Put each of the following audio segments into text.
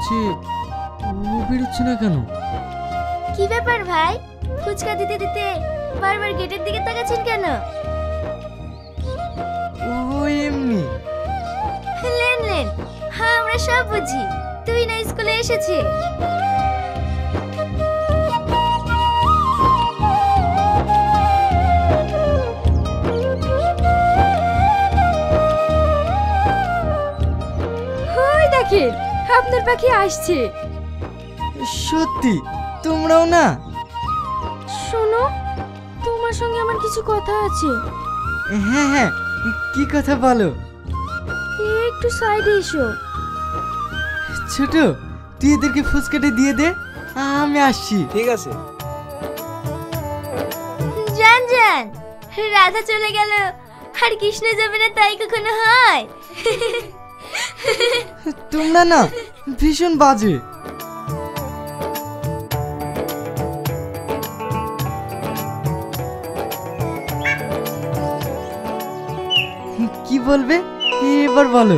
হচ্ছে ও বেরোচ্ছে না কেন? কি ব্যাপার ভাই, ফুচকা দিতে দিতে বারবার গেটের দিকে তাকাচ্ছেন কেন? ও এমনি। লেন লেন, হ্যাঁ আমরা সব বুঝি। তুই না স্কুলে এসেছে। ওই দেখেন আপনার পাখি আসছে। সত্যি তোমরাও না? শোনো, তোমার সঙ্গে আমার কিছু কথা আছে। হ্যাঁ হ্যাঁ, কি কথা বলো? একটু সাইডে এসো। ছোট, তুই এদেরকে ফুচকাটা দিয়ে দে, আমি আসছি। ঠিক আছে। জান জান, রাধা চলে গেল আর কৃষ্ণ যাবে না, তাই কখনো হয়? তোমরা না ভীষণ বাজে। কি বলবে এবার বলো।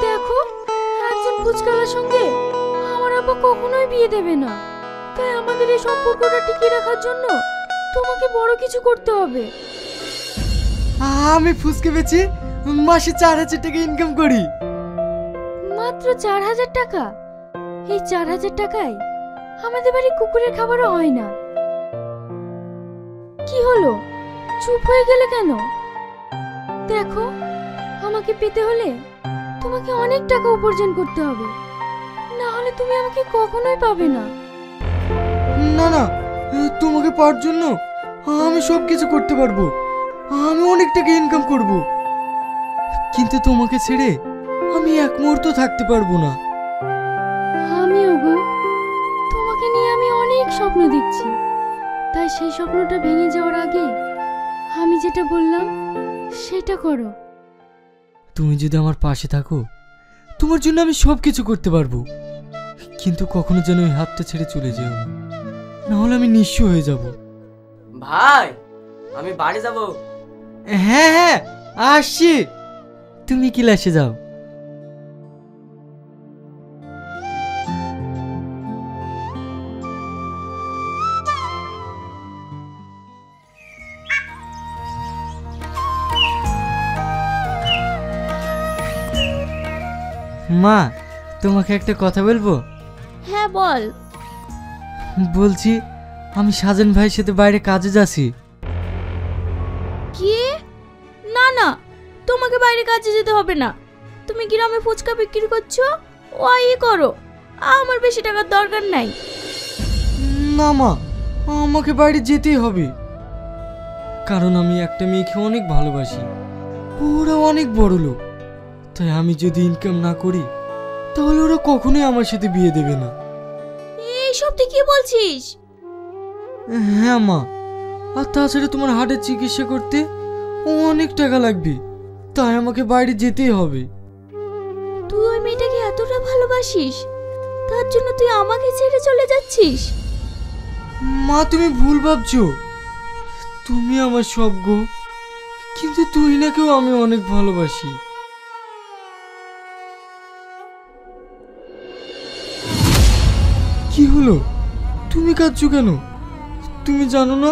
দেখো, একজন ফুচকালার সঙ্গে আমার আব্বা কখনোই বিয়ে দেবে না, তাই আমাদের এই সম্পর্কটা টিকিয়ে রাখার জন্য তোমাকে বড় কিছু করতে হবে। আমি ফুচকা বেচি মাসে 4,000 টাকা ইনকাম করি। মাত্র 4,000 টাকা? এই 4,000 টাকায় আমাদের বাড়ি কুকুরের খাবারও হয় না। কি হলো, চুপ হয়ে গেলে কেন? দেখো, আমাকে পেতে হলে তোমাকে অনেক টাকা উপার্জন করতে হবে, না হলে তুমি আমাকে কখনোই পাবে না। না না, তোমাকে পাওয়ার জন্য আমি সব কিছু করতে পারবো, আমি অনেক টাকা ইনকাম করব, কিন্তু তোমাকে ছেড়ে আমি এক মুহূর্ত থাকতে পারবো না। আমিও গো, তোমাকে নিয়ে আমি অনেক স্বপ্ন দেখছি, তাই সেই স্বপ্নটা ভেঙে যাওয়ার আগে আমি যেটা বললাম সেটা করো। তুমি যদি আমার পাশে থাকো, তোমার জন্য আমি সব কিছু করতে পারবো, কিন্তু কখনো যেন এই হাতটা ছেড়ে চলে যেও না, না হলে আমি নিঃস্ব হয়ে যাব। ভাই, আমি বাড়ি যাব। হ্যাঁ হ্যাঁ আসছি, তুমি ক্লাসে যাও। মা, তোমাকে একটা কথা বলবো? হ্যাঁ বল। বলছি, আমি সাজান ভাইয়ের সাথে বাইরে কাজে যাচ্ছি। কি? না না, তোমাকে বাইরে কাজে যেতে হবে না, তুমি গ্রামে ফুচকা বিক্রি করছো, ওই করো, আমার বেশি টাকার দরকার নাই। না মা, আমাকে বাইরে যেতেই হবে, কারণ আমি একটা মেয়েকে অনেক ভালোবাসি, ওরা অনেক বড় লোক, তাই আমি যদি ইনকাম না করি তাহলে ওরা কখনোই আমার সাথে বিয়ে দেবে না। এইসব তুই কি বলছিস? হ্যাঁ মা, আর তাছাড়া তোমার হার্টের চিকিৎসা করতে অনেক টাকা লাগবে, তাই আমাকে বাইরে যেতেই হবে। তুই ওই মেয়েটাকে এতটা ভালোবাসিস, তার জন্য তুই আমাকে ছেড়ে চলে যাচ্ছিস? মা, তুমি ভুল ভাবছো, তুমি আমার সব গো, কিন্তু তুই নাকেও আমি অনেক ভালোবাসি। কি হলো, তুমি কাঁদছো কেন? তুমি জানো না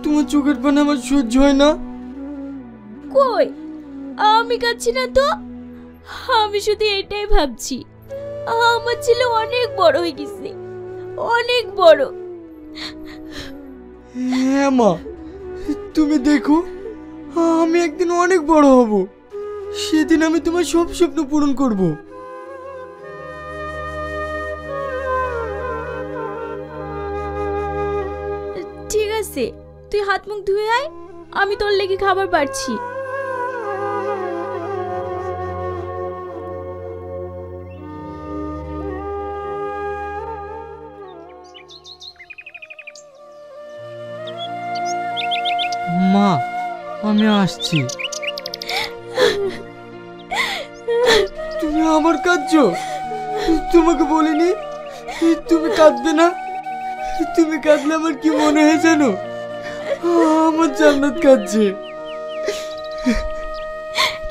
তোমার চোখের পানি আমার সহ্য হয় না? কই, আমি কাঁদছি না তো, আমি শুধু এটাই ভাবছি, আমার ছেলে অনেক বড় হয়ে গেছে, অনেক বড়। হ্যাঁ মা, তুমি দেখো, আমি একদিন অনেক বড় হব, সেদিন আমি তোমার সব স্বপ্ন পূরণ করব। ঠিক আছে, তুই হাত মুখ ধুয়ে আয়, আমি তোর লেগে খাবার বাড়ছি। মা, আমি আসছি। তুমি আমার কাঁদছো? তোমাকে বলিনি তুমি কাঁদবে না? তুমি কাঁদলে আমার কি মনে হয় জানো? আমার জান্নাত কাঁদছে।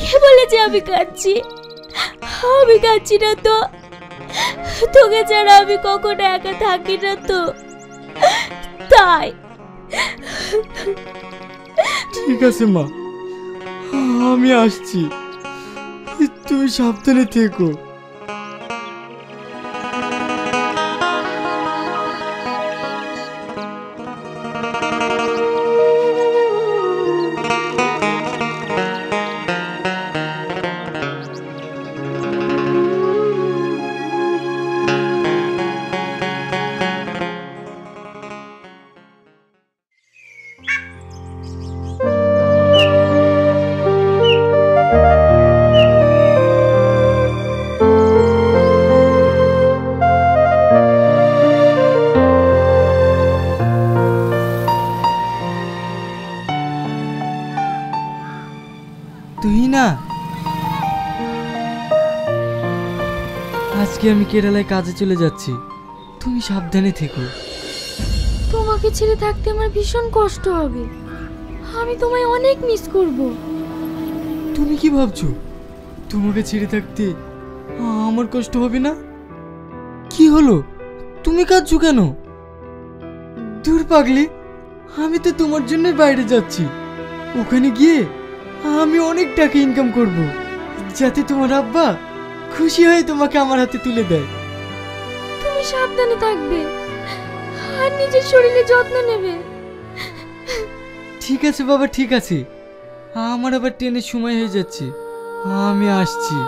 কে বলেছে আমি কাঁদছি? আমি কাঁদছি না তো, তোকে ছাড়া আমি কখনো একা থাকি না তো, তাই। ঠিক আছে মা, আমি আসছি, তুমি সাবধানে থেকো। তুই না, আজকে আমি কেরালায় কাজে চলে যাচ্ছি, তুমি সাবধানে থেকো। তোমাকে ছেড়ে থাকতে আমার ভীষণ কষ্ট হবে, আমি তোমায় অনেক মিস করব। তুমি কি ভাবছো তোমাকে ছেড়ে থাকতে আমার কষ্ট হবে না? কি হলো, তুমি কাঁদছো কেন? দূর পাগলি, আমি তো তোমার জন্য বাইরে যাচ্ছি, ওখানে গিয়ে আমি অনেক টাকা ইনকাম করব, যাতে তোমার আব্বা খুশি হয়ে তোমাকে আমার হাতে তুলে দেয়। তুমি সাবধানে থাকবে আর নিজের শরীরে যত্ন নেবে। ঠিক আছে বাবা, ঠিক আছে, আমার আবার ট্রেনের সময় হয়ে যাচ্ছে, আমি আসছি।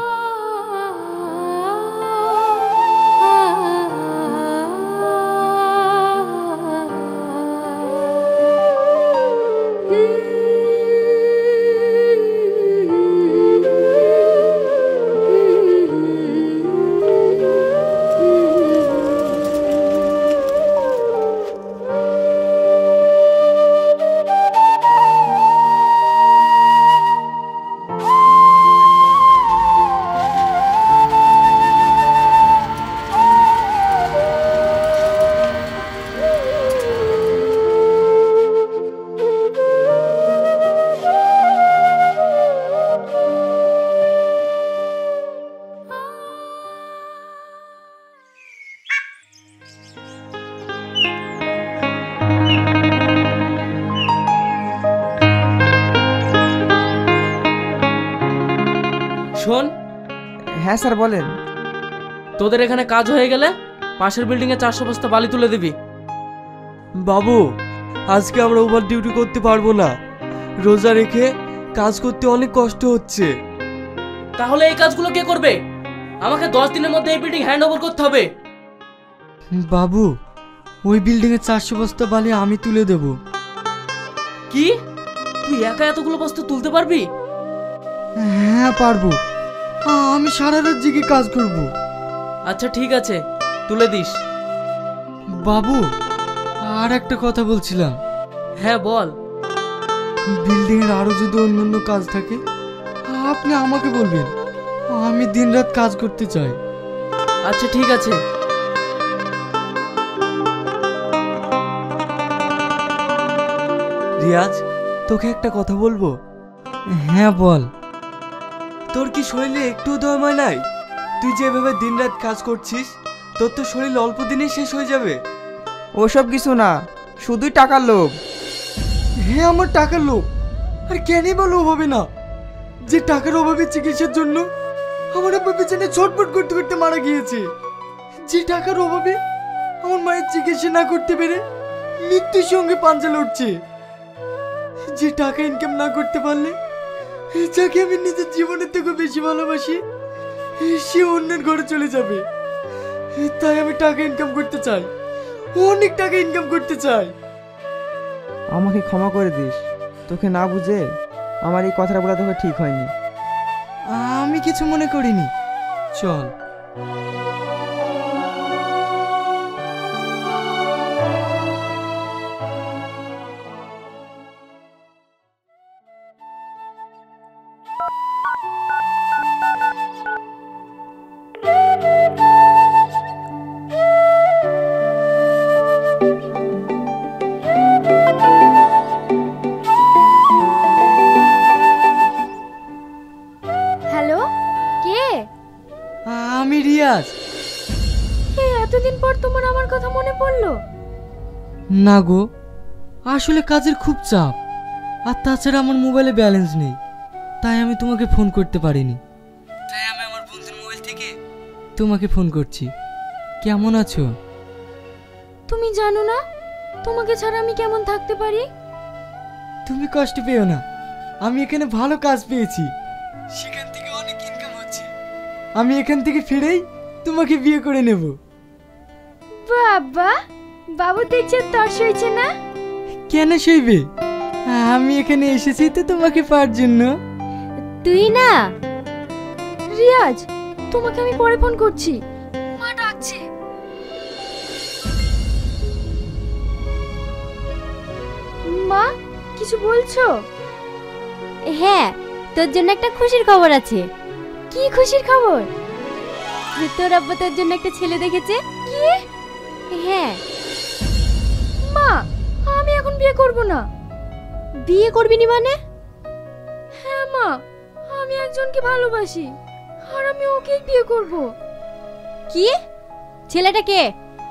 শোন, হ্যাঁ স্যার বলেন। তোদের এখানে কাজ হয়ে গেলে পাশের বিল্ডিং এ 400 বস্তা বালি তুলে দিবি। বাবু, আজকে আমরা ওভার ডিউটি করতে পারবো না, রোজা রেখে কাজ করতে অনেক কষ্ট হচ্ছে। তাহলে এই কাজগুলো কে করবে? আমাকে 10 দিনের মধ্যে এই বিল্ডিং হ্যান্ড ওভার করতে হবে। বাবু, ওই বিল্ডিং এর 400 বস্তা বালি আমি তুলে দেব। কি, তুই একা এতগুলো বস্তা তুলতে পারবি? হ্যাঁ পারবো, আমি সারা রাত জেগে কাজ করব। আচ্ছা ঠিক আছে, তুলে দিস। বাবু, আর একটা কথা বলছিলাম। হ্যাঁ বল। বিল্ডিং এর আরো যদি অন্যান্য কাজ থাকে আপনি আমাকে বলবেন, আমি দিনরাত কাজ করতে চাই। আচ্ছা ঠিক আছে। রিয়াজ, তোকে একটা কথা বলবো। হ্যাঁ বল। তোর কি শরীরে একটু দময় নাই? তুই যেভাবে দিনরাত কাজ করছিস, তোর তো শরীর অল্প দিনেই শেষ হয়ে যাবে। ওসব কিছু না, শুধুই টাকার লোভ। হ্যাঁ, আমার টাকার লোভ, আর কেনই বা লোভ হবে না? যে টাকার অভাবে চিকিৎসার জন্য আমার আব্বা পেছনে ছটফট করতে করতে মারা গিয়েছে, যে টাকার অভাবে আমার মায়ের চিকিৎসা না করতে পেরে মৃত্যুর সঙ্গে পাঞ্জা লড়ছে, যে টাকা ইনকাম না করতে পারলে যাকে আমি নিজের জীবনের থেকে বেশি ভালোবাসি সে অন্যের ঘরে চলে যাবে। তাই আমি টাকা ইনকাম করতে চাই, অনেক টাকা ইনকাম করতে চাই। আমাকে ক্ষমা করে দিস, তোকে না বুঝে আমার এই কথাটা বলা তোকে ঠিক হয়নি। আমি কিছু মনে করিনি, চল। হ্যালো, কে? আমি রিয়াজ, তোমার আমার কথা মনে পড়লো? না গো, আসলে কাজের খুব চাপ, আর তাছাড়া আমার মোবাইলে ব্যালেন্স নেই, তাই আমি তোমাকে ফোন করতে পারিনি। তাই আমি আমার বন্ধুর মোবাইল থেকে তোমাকে ফোন করছি। কেমন আছো? তুমি জানো না তোমাকে ছাড়া আমি কেমন থাকতে পারি? তুমি কষ্ট পেও না, আমি এখানে ভালো কাজ পেয়েছি, সেখান থেকে অনেক ইনকাম হচ্ছে। আমি এখান থেকে ফিরেই তোমাকে বিয়ে করে নেব। বাবা, বাবু দেখছে তর্স হয়েছে না? কেন সইবে? আমি এখানে এসেছি তো তোমাকে পাওয়ার জন্য। তুই না রিয়াজ, তোমাকে আমি পরে ফোন করছি, মা ডাকছে। মা, কিছু বলছো? হ্যাঁ, তোর জন্য একটা খুশির খবর আছে। কি খুশির খবর? তোর আব্বা তোর জন্য একটা ছেলে দেখেছে। কি? হ্যাঁ। মা, আমি এখন বিয়ে করব না। বিয়ে করবি নি মানে? হ্যাঁ মা, আমি একজনকে ভালোবাসি, আর আমি ওকেই বিয়ে করব। কি? ছেলেটা কে?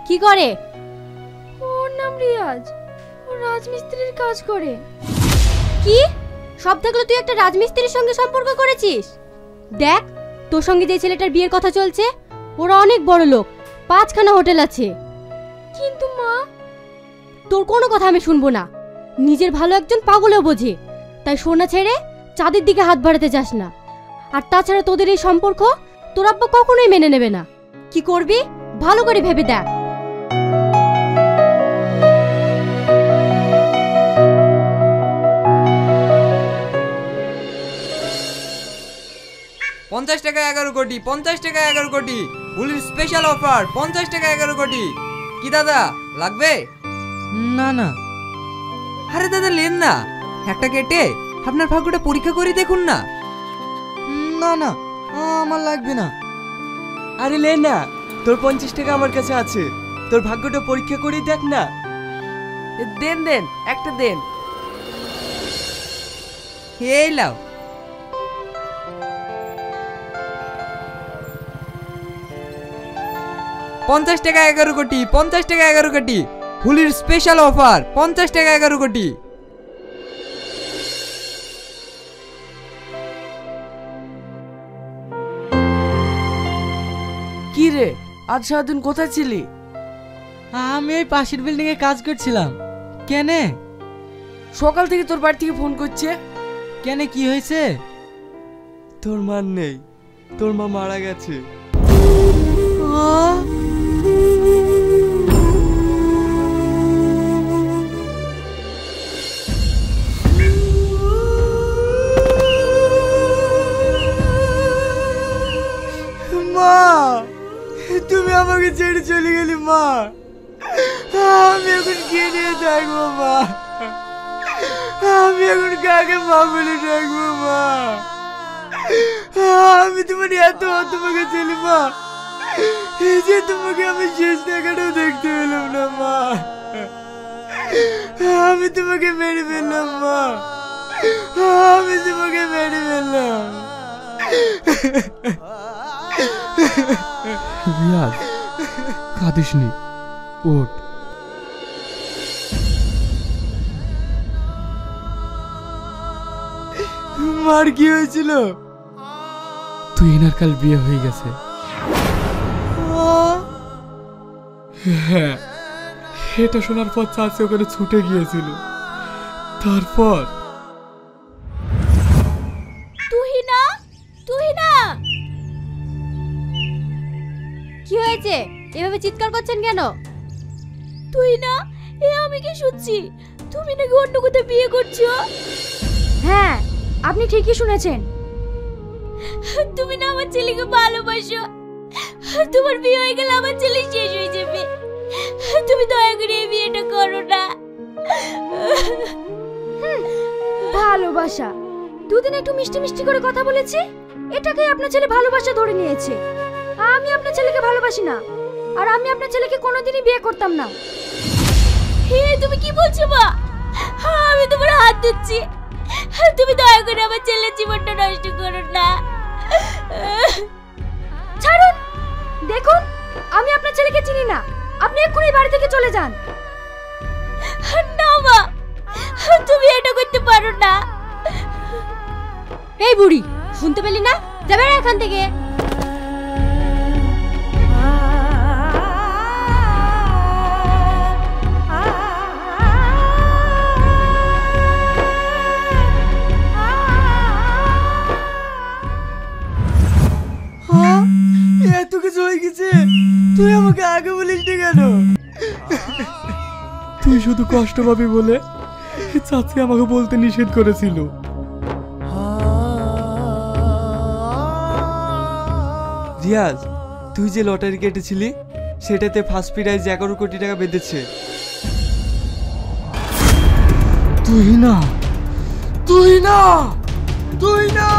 কি করে? ওর নাম রিয়াজ, ও রাজমিস্ত্রির কাজ করে। কি? সব থাকলে তুই একটা রাজমিস্ত্রির সঙ্গে সম্পর্ক করেছিস? দেখ, তোর সঙ্গে যে ছেলেটার বিয়ের কথা চলছে, ওরা অনেক বড় লোক, 5খানা হোটেল আছে। কিন্তু মা, তোর কোনো কথা আমি শুনবো না। নিজের ভালো একজন পাগলেও বোঝে, তাই সোনা ছেড়ে চাঁদের দিকে হাত বাড়াতে যাস না। আর তাছাড়া তোদের এই সম্পর্ক তোর আব্বা কখনোই মেনে নেবে না। কি করবি ভালো করে ভেবে দেখ। পঞ্চাশ টাকা 11 কোটি, 50 টাকা 11 কোটি, হোলির স্পেশাল অফার 50 টাকা 11 কোটি। কি দাদা লাগবে? না না। আরে দাদা লেন না, একটা কেটে আপনার ভাগ্যটা পরীক্ষা করে দেখুন না। না না, আমার লাগবে না। আরে লে না, তোর 50 টাকা আমার কাছে আছে, তোর ভাগ্যটা পরীক্ষা করে দেখ না। দেন দেন, একটা দেন। এই লাও। পঞ্চাশ টাকা 11 কোটি, 50 টাকা 11 কোটি, হোলির স্পেশাল অফার 50 টাকা 11 কোটি। কি রে, আজ সারাদিন কোথায় ছিলি? আমি এই পাশের বিল্ডিং এ কাজ করছিলাম। কেন? সকাল থেকে তোর বাড়ি থেকে ফোন করছে। কেন, কি হয়েছে? তোর মা নেই, তোর মা মারা গেছে। মা, তুমি আমাকে ছেড়ে চলে গেলি মা। আমি এখন কি নিয়ে থাকবো মা? আমি এখন কাকে মা বলে ডাকবো মা? আমি তোমার এত তোমাকে ছেলে মা, এই যে তোমাকে আমি শেষ দেখাটাও দেখতে পেলাম না মা। আমি তোমাকে মেরে ফেললাম মা, আমি তোমাকে মেরে ফেললাম। রিয়াজ, কাঁদিস নি, ওঠ। মার কি হয়েছিল? তুই এনার কাল বিয়ে হয়ে গেছে। হ্যাঁ, এটা শোনার পর চাচি ওখানে ছুটে গিয়েছিল। তারপর তুহিনা, তুহিনা, কি হয়েছে? এভাবে চিৎকার করছেন কেন? তুহিনা, এ আমি কি শুনছি? তুমি নাকি অন্য কোথাও বিয়ে করছো? হ্যাঁ, আপনি ঠিকই শুনেছেন। তুমি না আমার ছেলেকে ভালোবাসো। তোমার বিয়ে হয়ে গেলে আমার ছেলে শেষ হয়ে যাবে। তুমি দয়া করে এই বিয়েটা করো না। ভালোবাসা? দুদিন একটু মিষ্টি মিষ্টি করে কথা বলেছি, এটাকেই আপনার ছেলে ভালোবাসা ধরে নিয়েছে। আমি আপনার ছেলেকে ভালোবাসি না, আর আমি আপনার ছেলেকে কোনোদিনই বিয়ে করতাম না। হে, তুমি কি বলছো মা? আমি তোমার হাত ধরছি, তুমি দয়া করে আমার ছেলের জীবনটা নষ্ট করো না। ছাড়ুন, দেখুন আমি আপনার ছেলেকে চিনি না, আপনি এক্ষুনি বাড়ি থেকে চলে যান। না মা, তুমি এটা করতে পারো না। এই বুড়ি, শুনতে পেলি না? যাবে না এখান থেকে। এত কিছু হয়ে গেছে, তুই আমাকে আগে বলিস নি কেন? তুই শুধু কষ্ট পাবি বলে চাচি আমাকে বলতে নিষেধ করেছিল। রিয়াজ, তুই যে লটারি কেটেছিলি সেটাতে ফার্স্ট প্রাইজ 11 কোটি টাকা বেঁধেছে। তুই না, তুই না, তুই না।